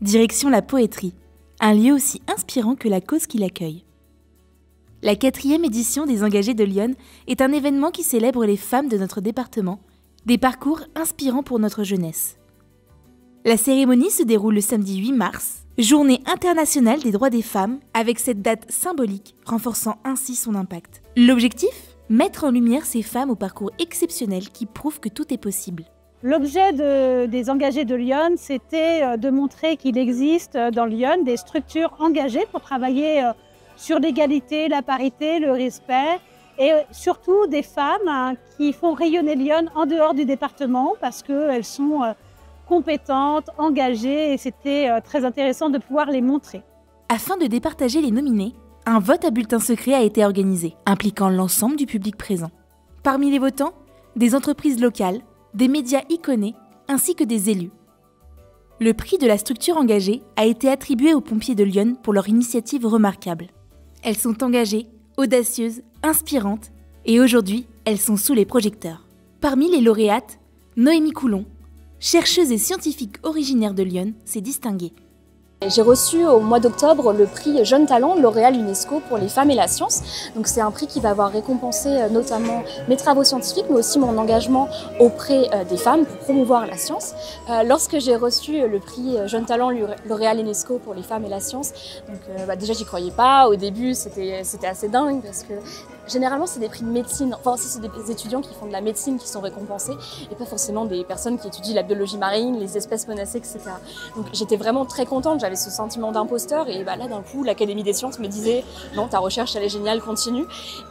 Direction la Poétrie, un lieu aussi inspirant que la cause qui l'accueille. La 4e édition des Engagés de Lyon est un événement qui célèbre les femmes de notre département, des parcours inspirants pour notre jeunesse. La cérémonie se déroule le samedi 8 mars, journée internationale des droits des femmes, avec cette date symbolique renforçant ainsi son impact. L'objectif ? Mettre en lumière ces femmes au parcours exceptionnel qui prouvent que tout est possible. L'objet des Engagés de Lyon, c'était de montrer qu'il existe dans Lyon des structures engagées pour travailler sur l'égalité, la parité, le respect et surtout des femmes qui font rayonner Lyon en dehors du département parce qu'elles sont compétentes, engagées et c'était très intéressant de pouvoir les montrer. Afin de départager les nominés, un vote à bulletin secret a été organisé, impliquant l'ensemble du public présent. Parmi les votants, des entreprises locales, des médias iconés, ainsi que des élus. Le prix de la structure engagée a été attribué aux pompiers de Lyon pour leur initiative remarquable. Elles sont engagées, audacieuses, inspirantes, et aujourd'hui, elles sont sous les projecteurs. Parmi les lauréates, Noémie Coulon, chercheuse et scientifique originaire de Lyon, s'est distinguée. J'ai reçu au mois d'octobre le prix Jeune Talent lauréat l'UNESCO pour les femmes et la science. Donc c'est un prix qui va avoir récompensé notamment mes travaux scientifiques mais aussi mon engagement auprès des femmes pour promouvoir la science. Lorsque j'ai reçu le prix Jeune Talent lauréat l'UNESCO pour les femmes et la science, donc déjà j'y croyais pas. Au début c'était assez dingue parce que généralement c'est des prix de médecine, enfin c'est des étudiants qui font de la médecine qui sont récompensés et pas forcément des personnes qui étudient la biologie marine, les espèces menacées, etc. Donc j'étais vraiment très contente, j'avais ce sentiment d'imposteur et là d'un coup l'Académie des sciences me disait non, ta recherche elle est géniale, continue.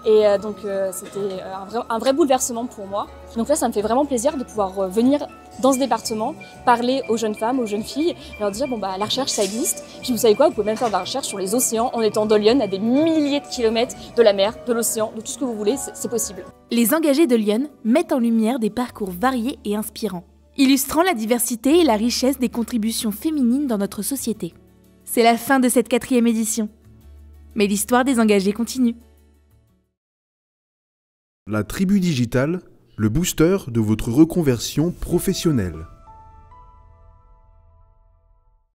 Et donc c'était un vrai bouleversement pour moi. Donc là ça me fait vraiment plaisir de pouvoir venir dans ce département, parler aux jeunes femmes, aux jeunes filles, leur dire bon la recherche ça existe, puis vous savez quoi, vous pouvez même faire de la recherche sur les océans en étant dans Lyon à des milliers de kilomètres de la mer, de l'océan, de tout ce que vous voulez, c'est possible. Les Engagés de Lyon mettent en lumière des parcours variés et inspirants, illustrant la diversité et la richesse des contributions féminines dans notre société. C'est la fin de cette 4e édition. Mais l'histoire des engagés continue. La Tribu Digitale, le booster de votre reconversion professionnelle.